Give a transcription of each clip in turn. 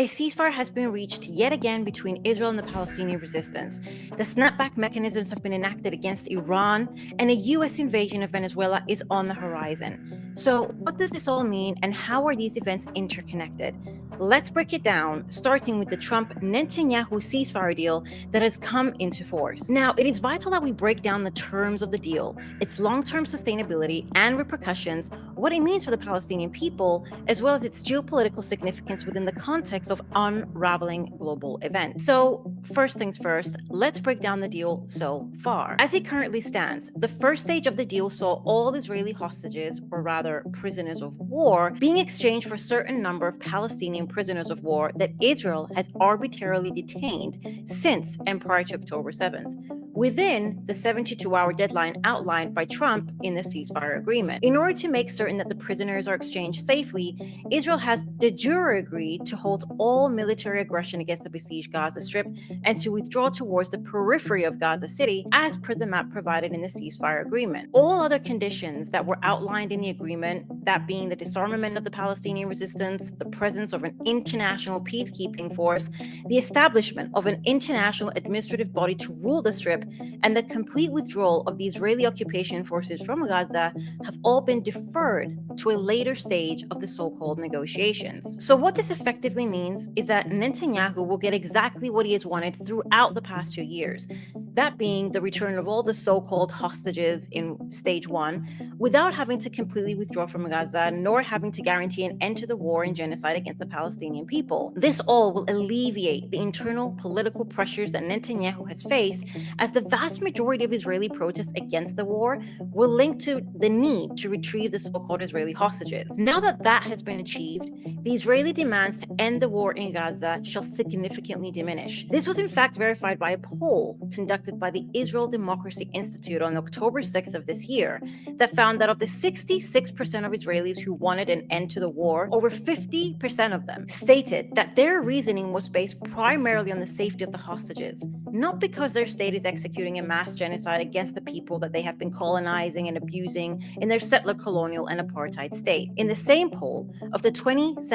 A ceasefire has been reached yet again between Israel and the Palestinian resistance. The snapback mechanisms have been enacted against Iran, and a US invasion of Venezuela is on the horizon. So, what does this all mean, and how are these events interconnected? Let's break it down, starting with the Trump Netanyahu ceasefire deal that has come into force. Now, it is vital that we break down the terms of the deal, its long term sustainability and repercussions, what it means for the Palestinian people, as well as its geopolitical significance within the context of unraveling global events. So, first things first, let's break down the deal so far. As it currently stands, the first stage of the deal saw all Israeli hostages, or rather prisoners of war, being exchanged for a certain number of Palestinian prisoners of war that Israel has arbitrarily detained since and prior to October 7th, within the 72-hour deadline outlined by Trump in the ceasefire agreement. In order to make certain that the prisoners are exchanged safely, Israel has de jure agreed to halt all military aggression against the besieged Gaza Strip and to withdraw towards the periphery of Gaza City as per the map provided in the ceasefire agreement. All other conditions that were outlined in the agreement, that being the disarmament of the Palestinian resistance, the presence of an international peacekeeping force, the establishment of an international administrative body to rule the Strip, and the complete withdrawal of the Israeli occupation forces from Gaza have all been deferred to a later stage of the so-called negotiations. So what this effectively means is that Netanyahu will get exactly what he has wanted throughout the past 2 years, that being the return of all the so-called hostages in stage one, without having to completely withdraw from Gaza, nor having to guarantee an end to the war and genocide against the Palestinian people. This all will alleviate the internal political pressures that Netanyahu has faced, as the vast majority of Israeli protests against the war were linked to the need to retrieve the so-called Israeli hostages. Now that that has been achieved, the Israeli demands to end the war in Gaza shall significantly diminish. This was in fact verified by a poll conducted by the Israel Democracy Institute on October 6th of this year that found that of the 66% of Israelis who wanted an end to the war, over 50% of them stated that their reasoning was based primarily on the safety of the hostages, not because their state is executing a mass genocide against the people that they have been colonizing and abusing in their settler colonial and apartheid state. In the same poll, of the 27%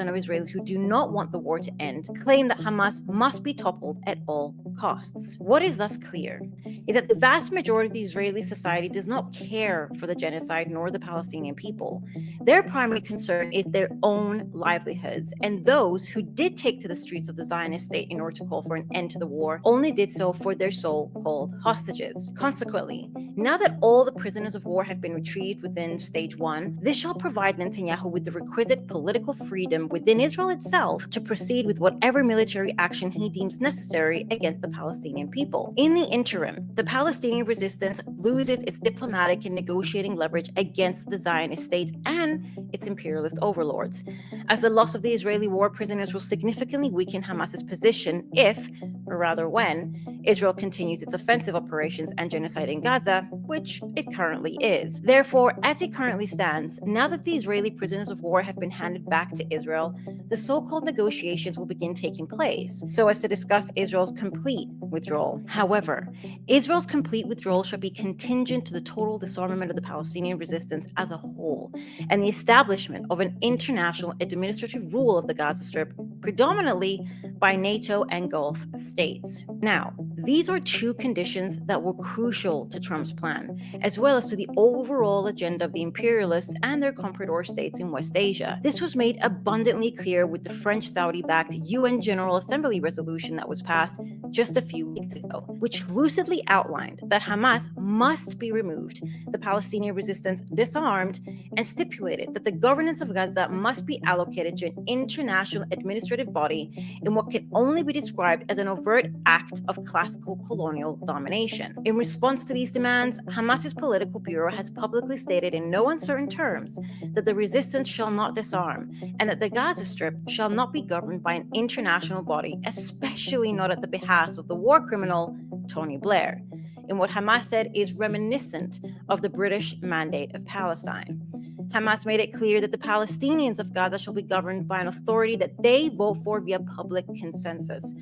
of Israelis who do not want the war to end, claim that Hamas must be toppled at all costs. What is thus clear is that the vast majority of the Israeli society does not care for the genocide nor the Palestinian people. Their primary concern is their own livelihoods, and those who did take to the streets of the Zionist state in order to call for an end to the war only did so for their so-called hostages. Consequently, now that all the prisoners of war have been retrieved within stage one, this shall provide Netanyahu with the requisite political freedom within Israel itself to proceed with whatever military action he deems necessary against the Palestinian people. In the interim, the Palestinian resistance loses its diplomatic and negotiating leverage against the Zionist state and its imperialist overlords, as the loss of the Israeli war prisoners will significantly weaken Hamas's position if, or rather when, Israel continues its offensive operations and genocide in Gaza, which it currently is. Therefore, as it currently stands, now that the Israeli prisoners of war have been handed back to Israel, the so-called negotiations will begin taking place, so as to discuss Israel's complete withdrawal. However, Israel's complete withdrawal shall be contingent to the total disarmament of the Palestinian resistance as a whole, and the establishment of an international administrative rule of the Gaza Strip, predominantly by NATO and Gulf states. Now, these are two conditions that were crucial to Trump's plan, as well as to the overall agenda of the imperialists and their comprador states in West Asia. This was made abundantly clear with the French Saudi-backed UN General Assembly resolution that was passed just a few weeks ago, which lucidly outlined that Hamas must be removed, the Palestinian resistance disarmed, and stipulated that the governance of Gaza must be allocated to an international administrative body in what can only be described as an overt act of classical colonial domination. In response to these demands, Hamas's political bureau has publicly stated in no uncertain terms that the resistance shall not disarm and that the Gaza Strip shall not be governed by an international body, especially not at the behest of the war criminal Tony Blair, in what Hamas said is reminiscent of the British Mandate of Palestine. Hamas made it clear that the Palestinians of Gaza shall be governed by an authority that they vote for via public consensus.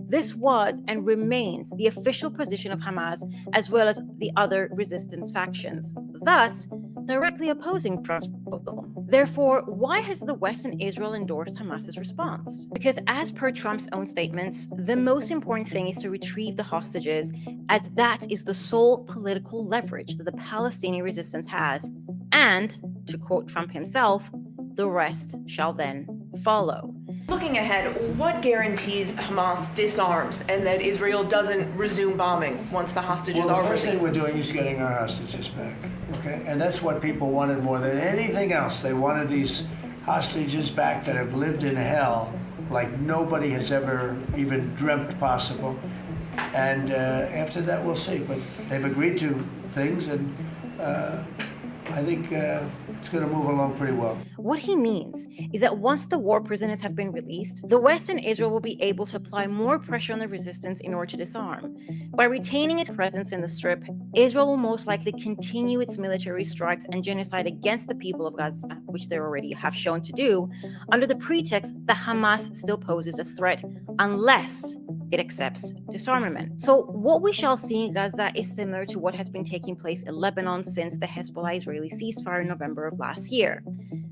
This was and remains the official position of Hamas, as well as the other resistance factions. Thus, directly opposing Trump's proposal. Therefore, why has the West and Israel endorsed Hamas's response? Because as per Trump's own statements, the most important thing is to retrieve the hostages, as that is the sole political leverage that the Palestinian resistance has. And, to quote Trump himself, the rest shall then follow. Looking ahead, what guarantees Hamas disarms and that Israel doesn't resume bombing once the hostages are released? The first thing we're doing is getting our hostages back, okay? And that's what people wanted more than anything else. They wanted these hostages back that have lived in hell like nobody has ever even dreamt possible. And after that, we'll see. But they've agreed to things, and I think it's going to move along pretty well. What he means is that once the war prisoners have been released, the West and Israel will be able to apply more pressure on the resistance in order to disarm. By retaining its presence in the Strip, Israel will most likely continue its military strikes and genocide against the people of Gaza, which they already have shown to do, under the pretext that Hamas still poses a threat unless it accepts disarmament. So what we shall see in Gaza is similar to what has been taking place in Lebanon since the Hezbollah-Israeli ceasefire in November of last year.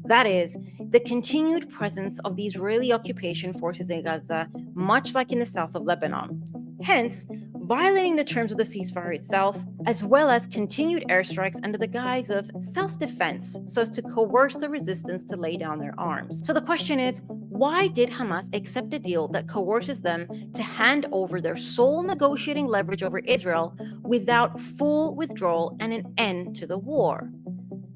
That is, the continued presence of the Israeli occupation forces in Gaza, much like in the south of Lebanon. Hence, violating the terms of the ceasefire itself, as well as continued airstrikes under the guise of self-defense, so as to coerce the resistance to lay down their arms. So the question is, why did Hamas accept a deal that coerces them to hand over their sole negotiating leverage over Israel without full withdrawal and an end to the war?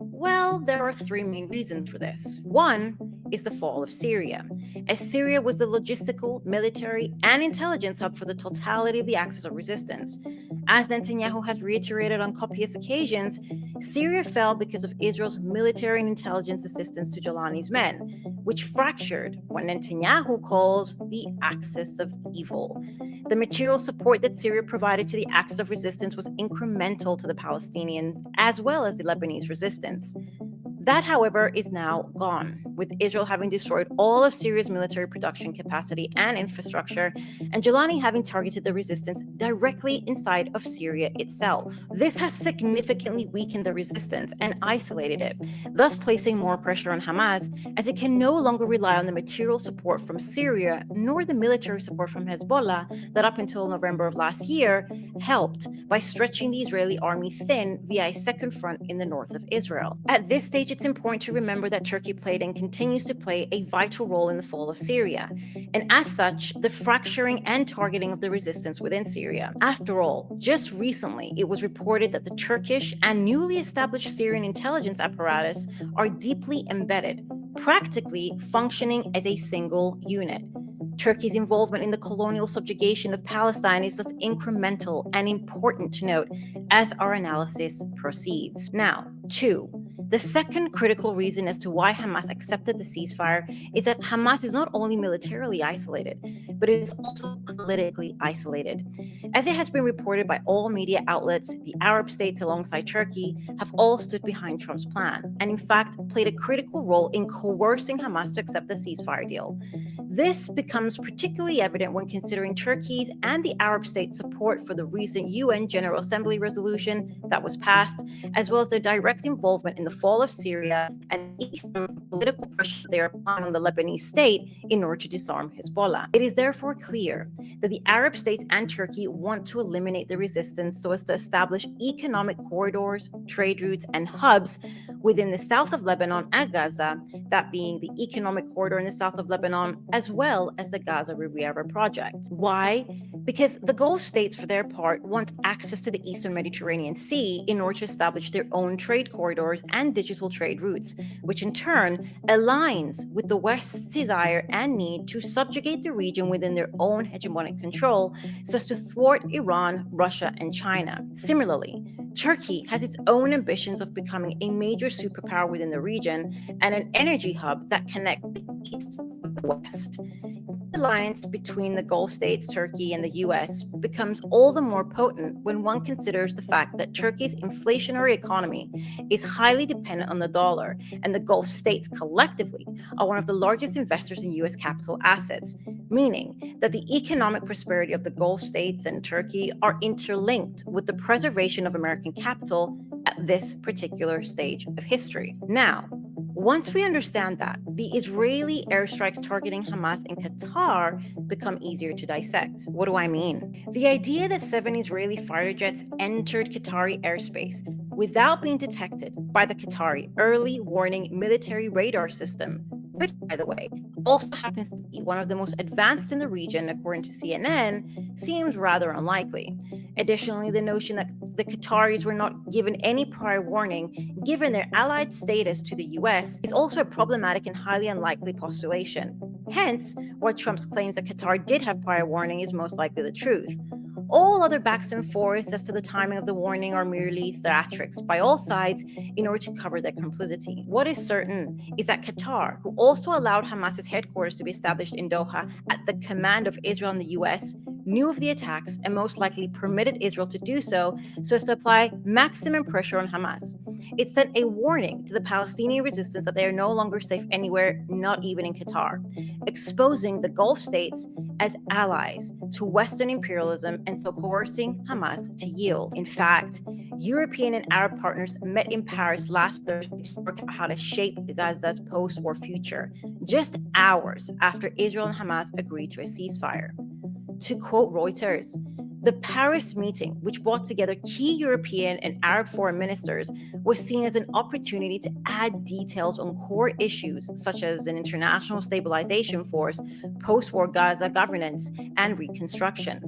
Well, there are three main reasons for this. One is the fall of Syria, as Syria was the logistical, military, and intelligence hub for the totality of the axis of resistance. As Netanyahu has reiterated on copious occasions, Syria fell because of Israel's military and intelligence assistance to Jolani's men, which fractured what Netanyahu calls the axis of evil. The material support that Syria provided to the axis of resistance was incremental to the Palestinians as well as the Lebanese resistance. That, however, is now gone, with Israel having destroyed all of Syria's military production capacity and infrastructure, and Jolani having targeted the resistance directly inside of Syria itself. This has significantly weakened the resistance and isolated it, thus placing more pressure on Hamas, as it can no longer rely on the material support from Syria nor the military support from Hezbollah that up until November of last year helped by stretching the Israeli army thin via a second front in the north of Israel. At this stage, it's important to remember that Turkey played and continues to play a vital role in the fall of Syria, and as such, the fracturing and targeting of the resistance within Syria. After all, just recently, it was reported that the Turkish and newly established Syrian intelligence apparatus are deeply embedded, practically functioning as a single unit. Turkey's involvement in the colonial subjugation of Palestine is thus incremental and important to note as our analysis proceeds. Now, 2. The second critical reason as to why Hamas accepted the ceasefire is that Hamas is not only militarily isolated, but it is also politically isolated. As it has been reported by all media outlets, the Arab states alongside Turkey have all stood behind Trump's plan, and in fact played a critical role in coercing Hamas to accept the ceasefire deal. This becomes particularly evident when considering Turkey's and the Arab states' support for the recent UN General Assembly resolution that was passed, as well as their direct involvement in the fall of Syria and the political pressure they are applying on the Lebanese state in order to disarm Hezbollah. It is therefore clear that the Arab states and Turkey want to eliminate the resistance so as to establish economic corridors, trade routes, and hubs within the south of Lebanon and Gaza, that being the economic corridor in the south of Lebanon, as well as the Gaza Riviera project. Why? Because the Gulf states, for their part, want access to the Eastern Mediterranean Sea in order to establish their own trade corridors and digital trade routes, which in turn aligns with the West's desire and need to subjugate the region within their own hegemonic control so as to thwart Iran, Russia, and China. Similarly, Turkey has its own ambitions of becoming a major superpower within the region and an energy hub that connects the East with the West. The alliance between the Gulf states, Turkey, and the US becomes all the more potent when one considers the fact that Turkey's inflationary economy is highly dependent on the dollar, and the Gulf states collectively are one of the largest investors in US capital assets, meaning that the economic prosperity of the Gulf states and Turkey are interlinked with the preservation of American capital, at this particular stage of history. Now, once we understand that, the Israeli airstrikes targeting Hamas in Qatar become easier to dissect. What do I mean? The idea that 7 Israeli fighter jets entered Qatari airspace without being detected by the Qatari early warning military radar system, which, by the way, also happens to be one of the most advanced in the region, according to CNN, seems rather unlikely. Additionally, the notion that the Qataris were not given any prior warning, given their allied status to the US, is also a problematic and highly unlikely postulation. Hence, why Trump's claims that Qatar did have prior warning is most likely the truth. All other backs and forths as to the timing of the warning are merely theatrics by all sides in order to cover their complicity. What is certain is that Qatar, who also allowed Hamas's headquarters to be established in Doha at the command of Israel and the US, knew of the attacks and most likely permitted Israel to do so as to apply maximum pressure on Hamas. It sent a warning to the Palestinian resistance that they are no longer safe anywhere, not even in Qatar, exposing the Gulf states as allies to Western imperialism and so coercing Hamas to yield. In fact, European and Arab partners met in Paris last Thursday to work out how to shape Gaza's post-war future, just hours after Israel and Hamas agreed to a ceasefire. To quote Reuters, the Paris meeting, which brought together key European and Arab foreign ministers, was seen as an opportunity to add details on core issues such as an international stabilization force, post-war Gaza governance, and reconstruction,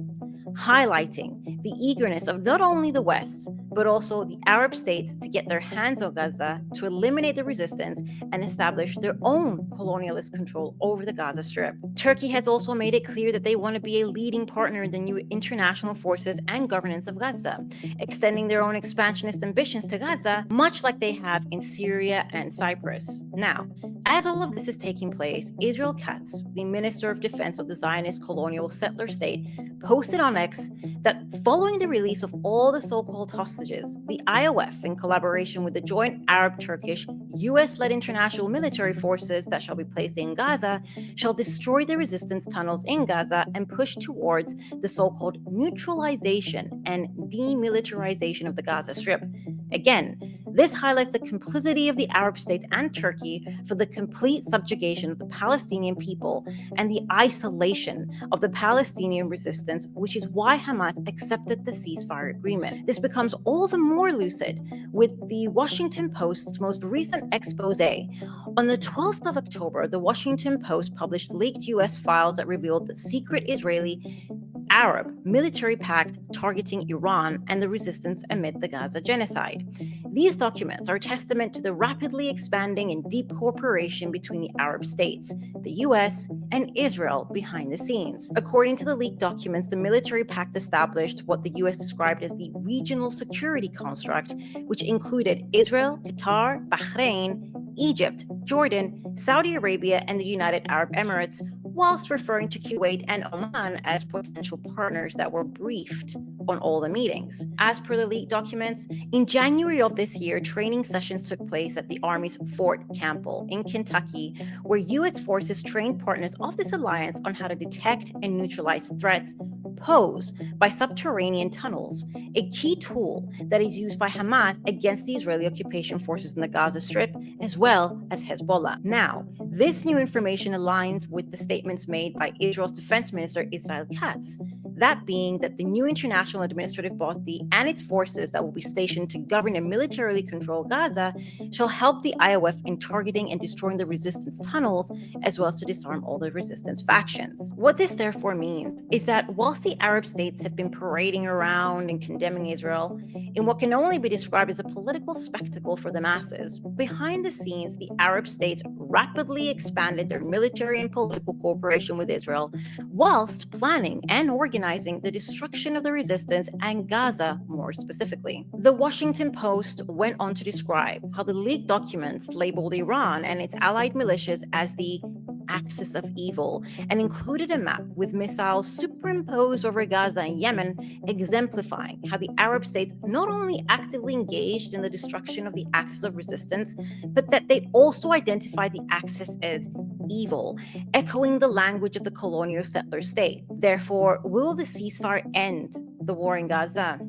highlighting the eagerness of not only the West, but also the Arab states to get their hands on Gaza, to eliminate the resistance, and establish their own colonialist control over the Gaza Strip. Turkey has also made it clear that they want to be a leading partner in the new international forces and governance of Gaza, extending their own expansionist ambitions to Gaza, much like they have in Syria and Cyprus. Now, as all of this is taking place, Israel Katz, the Minister of Defense of the Zionist colonial settler state, posted on X that following the release of all the so-called hostages, the IOF, in collaboration with the joint Arab-Turkish, US-led international military forces that shall be placed in Gaza, shall destroy the resistance tunnels in Gaza and push towards the so-called neutralization and demilitarization of the Gaza Strip. Again, this highlights the complicity of the Arab states and Turkey for the complete subjugation of the Palestinian people and the isolation of the Palestinian resistance, which is why Hamas accepted the ceasefire agreement. This becomes all the more lucid with the Washington Post's most recent expose. On the 12th of October, the Washington Post published leaked US files that revealed the secret Israeli Arab military pact targeting Iran and the resistance amid the Gaza genocide. These documents are a testament to the rapidly expanding and deep cooperation between the Arab states, the US, and Israel behind the scenes. According to the leaked documents, the military pact established what the US described as the regional security construct, which included Israel, Qatar, Bahrain, Egypt, Jordan, Saudi Arabia, and the United Arab Emirates, whilst referring to Kuwait and Oman as potential partners that were briefed on all the meetings. As per the leaked documents, in January of this year, training sessions took place at the Army's Fort Campbell in Kentucky, where U.S. forces trained partners of this alliance on how to detect and neutralize threats posed by subterranean tunnels, a key tool that is used by Hamas against the Israeli occupation forces in the Gaza Strip, as well as Hezbollah. Now, this new information aligns with the statements made by Israel's defense minister Israel Katz, that being that the new international administrative body and its forces that will be stationed to govern and militarily control Gaza shall help the IOF in targeting and destroying the resistance tunnels, as well as to disarm all the resistance factions. What this therefore means is that whilst the Arab states have been parading around and condemning Israel in what can only be described as a political spectacle for the masses, behind the scenes, the Arab states rapidly expanded their military and political cooperation with Israel, whilst planning and organizing the destruction of the resistance and Gaza more specifically. The Washington Post went on to describe how the leaked documents labeled Iran and its allied militias as the axis of evil and included a map with missiles superimposed over Gaza and Yemen, exemplifying how the Arab states not only actively engaged in the destruction of the axis of resistance, but that they also identified the axis as evil, echoing the language of the colonial settler state. Therefore, will the ceasefire end the war in Gaza?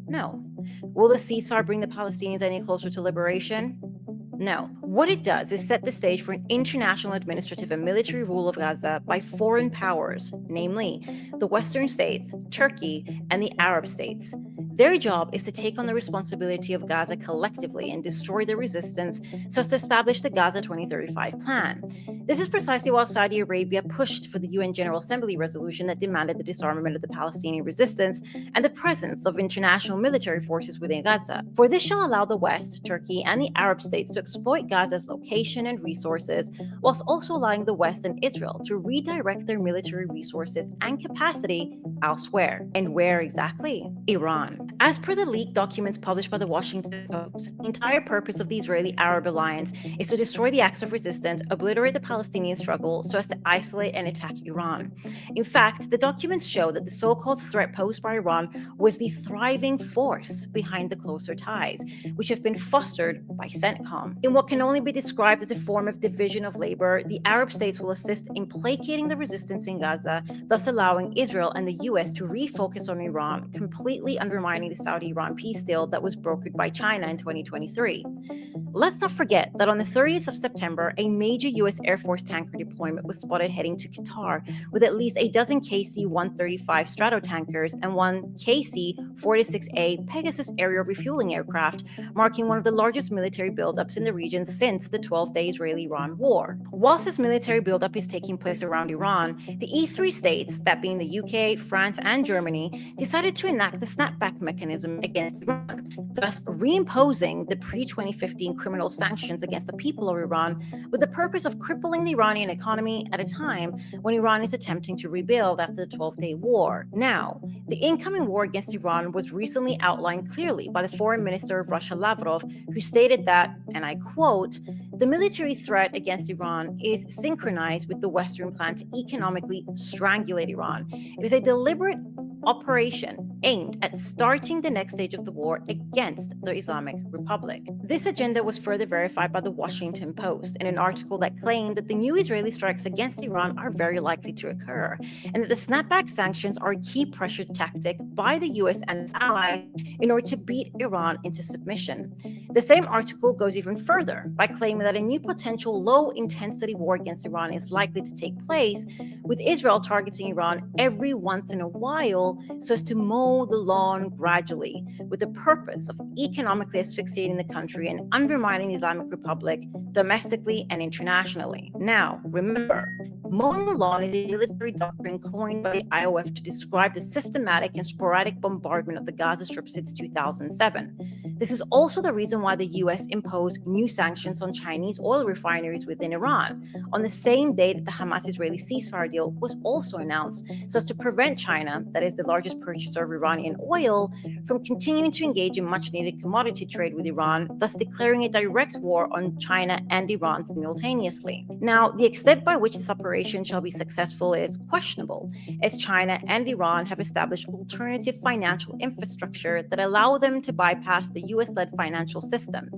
No. Will the ceasefire bring the Palestinians any closer to liberation? No. What it does is set the stage for an international administrative and military rule of Gaza by foreign powers, namely the Western states, Turkey, and the Arab states. Their job is to take on the responsibility of Gaza collectively and destroy the resistance so as to establish the Gaza 2035 plan. This is precisely why Saudi Arabia pushed for the UN General Assembly resolution that demanded the disarmament of the Palestinian resistance and the presence of international military forces within Gaza. For this shall allow the West, Turkey, and the Arab states to exploit Gaza's location and resources, whilst also allowing the West and Israel to redirect their military resources and capacity elsewhere. And where exactly? Iran. As per the leaked documents published by the Washington Post, the entire purpose of the Israeli-Arab alliance is to destroy the acts of resistance, obliterate the Palestinian struggle so as to isolate and attack Iran. In fact, the documents show that the so-called threat posed by Iran was the thriving force behind the closer ties, which have been fostered by CENTCOM. In what can only be described as a form of division of labor, the Arab states will assist in placating the resistance in Gaza, thus allowing Israel and the US to refocus on Iran, completely undermining the Saudi-Iran peace deal that was brokered by China in 2023. Let's not forget that on the 30th of September, a major US Air Force tanker deployment was spotted heading to Qatar with at least a dozen KC-135 Stratotankers and one KC-46A Pegasus aerial refueling aircraft, marking one of the largest military buildups in the region since the 12-day Israeli-Iran war. Whilst this military buildup is taking place around Iran, the E3 states, that being the UK, France, and Germany, decided to enact the snapback mechanism against Iran, thus reimposing the pre-2015 criminal sanctions against the people of Iran with the purpose of crippling the Iranian economy at a time when Iran is attempting to rebuild after the 12-day war. Now, the incoming war against Iran was recently outlined clearly by the Foreign Minister of Russia, Lavrov, who stated that, and I quote, "The military threat against Iran is synchronized with the Western plan to economically strangulate Iran. It is a deliberate operation aimed at starting the next stage of the war against the Islamic Republic." This agenda was further verified by the Washington Post in an article that claimed that the new Israeli strikes against Iran are very likely to occur, and that the snapback sanctions are a key pressure tactic by the US and its allies in order to beat Iran into submission. The same article goes even further by claiming that a new potential low-intensity war against Iran is likely to take place, with Israel targeting Iran every once in a while so as to mow the lawn gradually, with the purpose of economically asphyxiating the country and undermining the Islamic Republic domestically and internationally. Now, remember, mowing the lawn is a military doctrine coined by the IOF to describe the systematic and sporadic bombardment of the Gaza Strip since 2007. This is also the reason why the US imposed new sanctions on Chinese oil refineries within Iran on the same day that the Hamas-Israeli ceasefire deal was also announced, so as to prevent China, that is the largest purchaser of Iranian oil, from continuing to engage in much-needed commodity trade with Iran, thus declaring a direct war on China and Iran simultaneously. Now, the extent by which this operation shall be successful is questionable, as China and Iran have established alternative financial infrastructure that allow them to bypass the US-led financial system.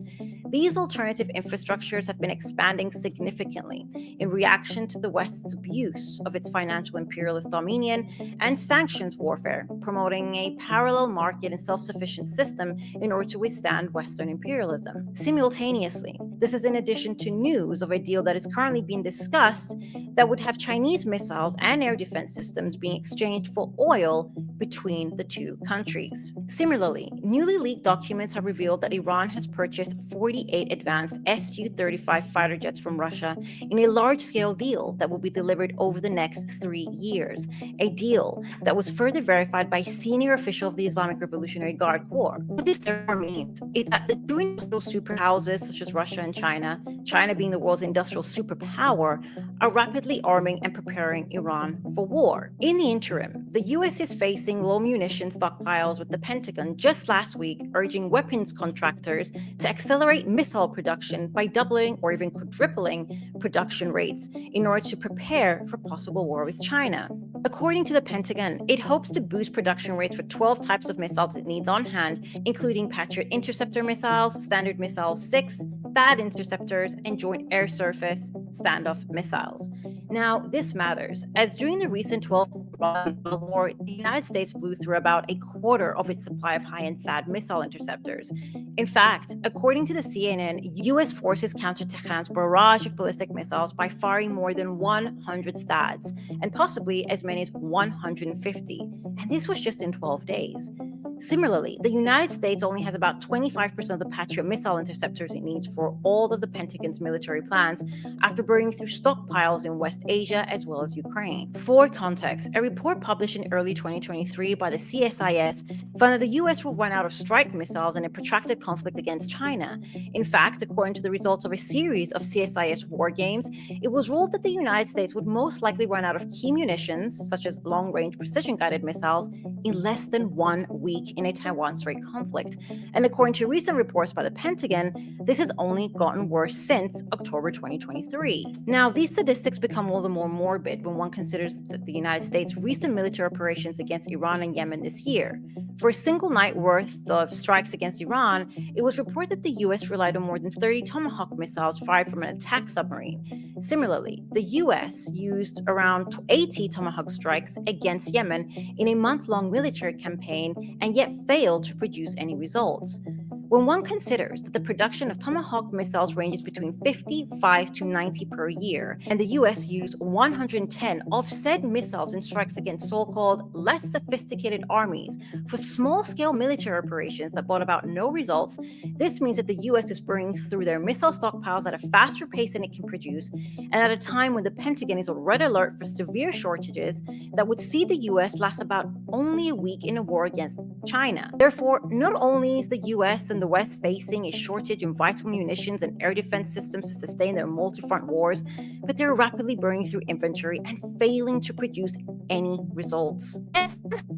These alternative infrastructures have been expanding significantly in reaction to the West's abuse of its financial imperialist dominion and sanctions warfare, promoting a parallel market and self-sufficient system in order to withstand Western imperialism. Simultaneously, this is in addition to news of a deal that is currently being discussed that would have Chinese missiles and air defense systems being exchanged for oil between the two countries. Similarly, newly leaked documents have revealed that Iran has purchased 48 advanced Su-35 fighter jets from Russia in a large-scale deal that will be delivered over the next 3 years, a deal that was further verified by a senior official of the Islamic Revolutionary Guard Corps. What this therefore means is that the two industrial superpowers such as Russia and China, China being the world's industrial superpower, are rapidly arming and preparing Iran for war. In the interim, the US is facing low munition stockpiles, with the Pentagon just last week urging weapons contractors to accelerate missile production by doubling or even quadrupling production rates in order to prepare for possible war with China. According to the Pentagon, it hopes to boost production rates for 12 types of missiles it needs on hand, including Patriot interceptor missiles, Standard Missile 6, THAAD interceptors, and Joint Air Surface standoff missiles. Now, this matters, as during the recent 12-month war, the United States blew through about a quarter of its supply of high-end THAAD missile interceptors. In fact, according to the CNN, U.S. forces countered Tehran's barrage of ballistic missiles by firing more than 100 THAADs, and possibly as many as 150. And this was just in 12 days. Similarly, the United States only has about 25% of the Patriot missile interceptors it needs for all of the Pentagon's military plans after burning through stockpiles in West Asia as well as Ukraine. For context, a report published in early 2023 by the CSIS found that the US will run out of strike missiles in a protracted conflict against China. In fact, according to the results of a series of CSIS war games, it was ruled that the United States would most likely run out of key munitions, such as long-range precision-guided missiles, in less than 1 week in a Taiwan Strait conflict. And according to recent reports by the Pentagon, this has only gotten worse since October 2023. Now, these statistics become all the more morbid when one considers that the United States' recent military operations against Iran and Yemen this year. For a single night worth of strikes against Iran, it was reported that the US relied on more than 30 Tomahawk missiles fired from an attack submarine. Similarly, the US used around 80 Tomahawk strikes against Yemen in a month-long military campaign and yet failed to produce any results. When one considers that the production of Tomahawk missiles ranges between 55 to 90 per year, and the US used 110 of said missiles in strikes against so-called less sophisticated armies for small-scale military operations that brought about no results, this means that the US is burning through their missile stockpiles at a faster pace than it can produce, and at a time when the Pentagon is on red alert for severe shortages that would see the US last about only a week in a war against China. Therefore, not only is the US and the West facing a shortage in vital munitions and air defense systems to sustain their multi-front wars, but they're rapidly burning through inventory and failing to produce any results. And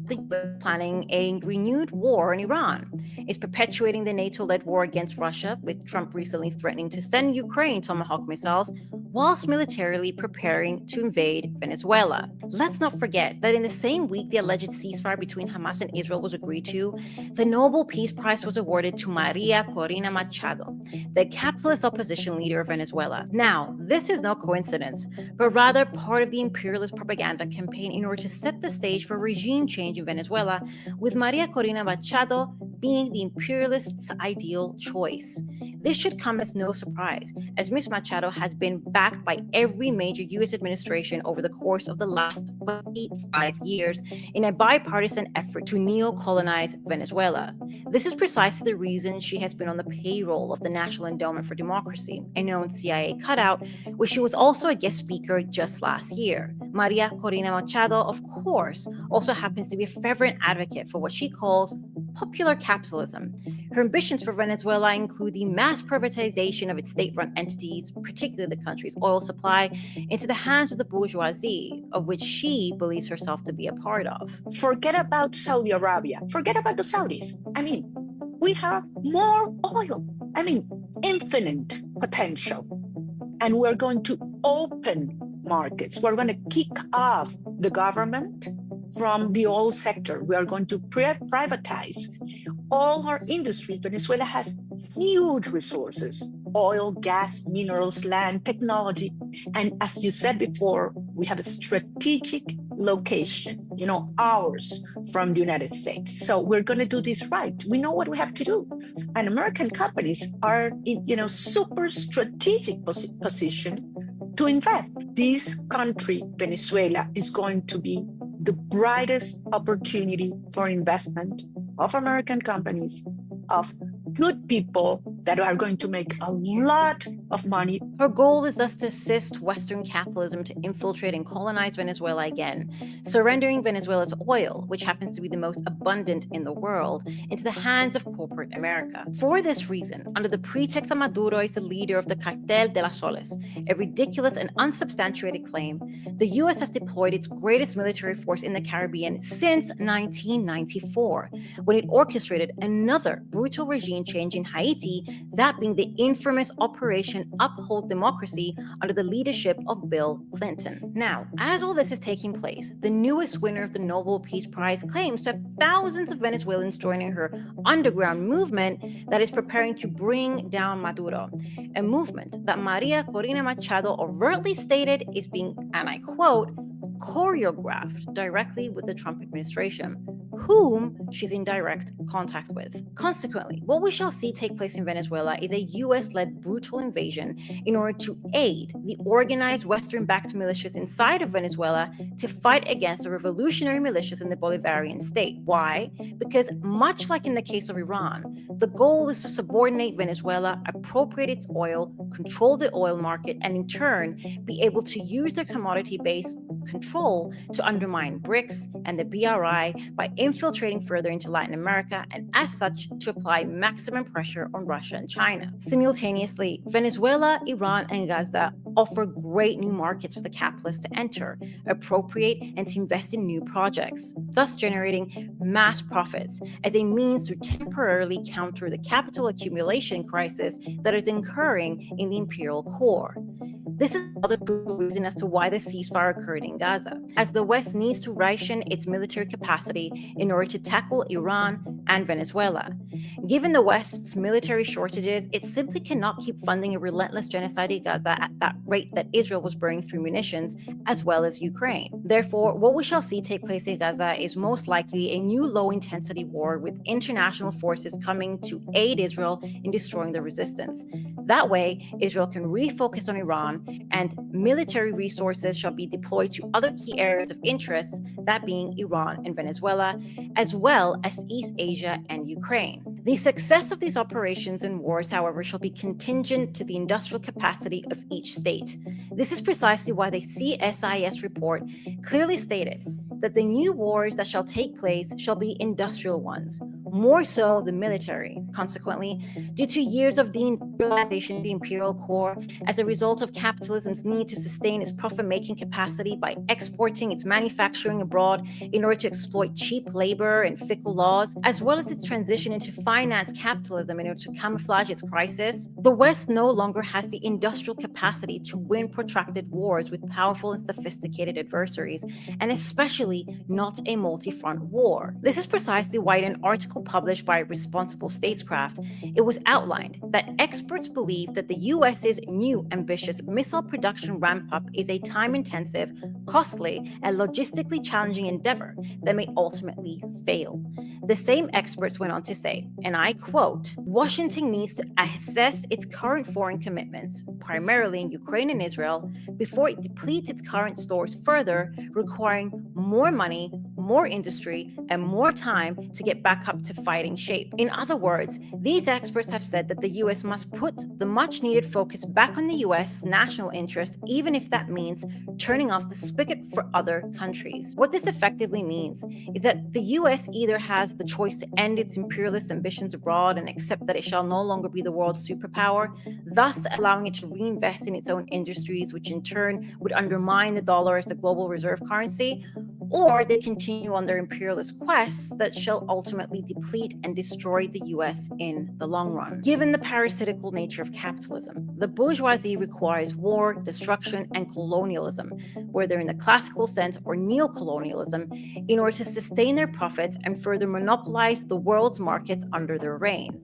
the US is planning a renewed war in Iran. It's perpetuating the NATO-led war against Russia, with Trump recently threatening to send Ukraine Tomahawk missiles, whilst militarily preparing to invade Venezuela. Let's not forget that in the same week the alleged ceasefire between Hamas and Israel was agreed to, the Nobel Peace Prize was awarded to Maria Corina Machado, the capitalist opposition leader of Venezuela. Now, this is no coincidence, but rather part of the imperialist propaganda campaign in order to set the stage for regime change in Venezuela, with Maria Corina Machado being the imperialists' ideal choice. This should come as no surprise, as Ms. Machado has been backed by every major U.S. administration over the course of the last 25 years in a bipartisan effort to neo-colonize Venezuela. This is precisely the reason she has been on the payroll of the National Endowment for Democracy, a known CIA cutout, where she was also a guest speaker just last year. Maria Corina Machado, of course, also happens to be a fervent advocate for what she calls popular capitalism. Her ambitions for Venezuela include the mass privatization of its state-run entities, particularly the country's oil supply, into the hands of the bourgeoisie, of which she believes herself to be a part of. Forget about Saudi Arabia. Forget about the Saudis. We have more oil. Infinite potential. And we're going to open markets. We're going to kick off the government from the oil sector. We are going to privatize all our industry. Venezuela has huge resources: oil, gas, minerals, land, technology. And as you said before, we have a strategic location, hours from the United States. So we're going to do this right. We know what we have to do. And American companies are in, super strategic position to invest. This country, Venezuela, is going to be the brightest opportunity for investment of American companies, of good people that are going to make a lot of money. Her goal is thus to assist Western capitalism to infiltrate and colonize Venezuela again, surrendering Venezuela's oil, which happens to be the most abundant in the world, into the hands of corporate America. For this reason, under the pretext that Maduro is the leader of the Cartel de las Soles, a ridiculous and unsubstantiated claim, the US has deployed its greatest military force in the Caribbean since 1994, when it orchestrated another brutal regime change in Haiti, that being the infamous Operation administration uphold democracy under the leadership of Bill Clinton. Now, as all this is taking place, the newest winner of the Nobel Peace Prize claims to have thousands of Venezuelans joining her underground movement that is preparing to bring down Maduro, a movement that Maria Corina Machado overtly stated is being, and I quote, choreographed directly with the Trump administration, whom she's in direct contact with. Consequently, what we shall see take place in Venezuela is a US-led brutal invasion in order to aid the organized Western-backed militias inside of Venezuela to fight against the revolutionary militias in the Bolivarian state. Why? Because much like in the case of Iran, the goal is to subordinate Venezuela, appropriate its oil, control the oil market, and in turn be able to use their commodity-based control to undermine BRICS and the BRI by infiltrating further into Latin America and as such to apply maximum pressure on Russia and China. Simultaneously, Venezuela, Iran, and Gaza offer great new markets for the capitalists to enter, appropriate, and to invest in new projects, thus generating mass profits as a means to temporarily counter the capital accumulation crisis that is occurring in the imperial core. This is another reason as to why the ceasefire occurred in Gaza, as the West needs to ration its military capacity in order to tackle Iran and Venezuela. Given the West's military shortages, it simply cannot keep funding a relentless genocide in Gaza at that rate that Israel was burning through munitions, as well as Ukraine. Therefore, what we shall see take place in Gaza is most likely a new low-intensity war with international forces coming to aid Israel in destroying the resistance. That way, Israel can refocus on Iran and military resources shall be deployed to other key areas of interest, that being Iran and Venezuela, as well as East Asia and Ukraine. The success of these operations and wars, however, shall be contingent to the industrial capacity of each state. This is precisely why the CSIS report clearly stated that the new wars that shall take place shall be industrial ones, more so the military. Consequently, due to years of deindustrialization of the imperial core, as a result of capitalism's need to sustain its profit-making capacity by exporting its manufacturing abroad in order to exploit cheap labor and fickle laws, as well as its transition into finance capitalism in order to camouflage its crisis, the West no longer has the industrial capacity to win protracted wars with powerful and sophisticated adversaries, and especially not a multi-front war. This is precisely why in an article published by Responsible Statescraft, it was outlined that experts believe that the US's new ambitious missile production ramp-up is a time-intensive, costly, and logistically challenging endeavor that may ultimately fail. The same experts went on to say, and I quote, "Washington needs to assess its current foreign commitments, primarily in Ukraine and Israel, before it depletes its current stores further, requiring more money, more industry, and more time to get back up to fighting shape." In other words, these experts have said that the US must put the much-needed focus back on the US national interest, even if that means turning off the spigot for other countries. What this effectively means is that the US either has the choice to end its imperialist ambitions abroad and accept that it shall no longer be the world's superpower, thus allowing it to reinvest in its own industries, which in turn would undermine the dollar as the global reserve currency, or they continue on their imperialist quests that shall ultimately deplete and destroy the US in the long run. Given the parasitical nature of capitalism, the bourgeoisie requires war, destruction, and colonialism, whether in the classical sense or neo-colonialism, in order to sustain their profits and further monopolize the world's markets under their reign.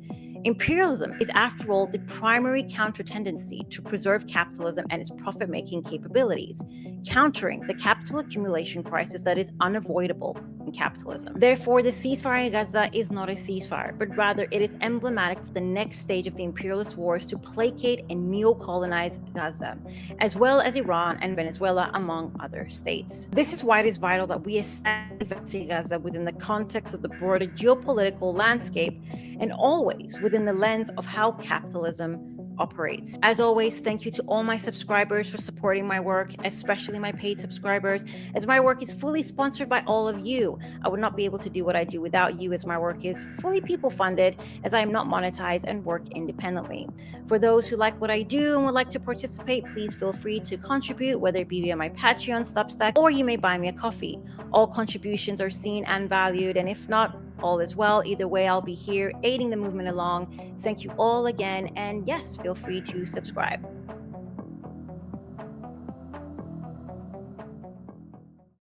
Imperialism is, after all, the primary counter-tendency to preserve capitalism and its profit-making capabilities, countering the capital accumulation crisis that is unavoidable in capitalism. Therefore, the ceasefire in Gaza is not a ceasefire, but rather it is emblematic of the next stage of the imperialist wars to placate and neo-colonize Gaza, as well as Iran and Venezuela, among other states. This is why it is vital that we assess Gaza within the context of the broader geopolitical landscape and always within the lens of how capitalism operates. As always, thank you to all my subscribers for supporting my work, especially my paid subscribers, as my work is fully sponsored by all of you. I would not be able to do what I do without you, as my work is fully people funded, as I am not monetized and work independently. For those who like what I do and would like to participate, please feel free to contribute, whether it be via my Patreon, Substack, or you may buy me a coffee. All contributions are seen and valued, and if not, all is well. Either way, I'll be here aiding the movement along. Thank you all again. And yes, feel free to subscribe.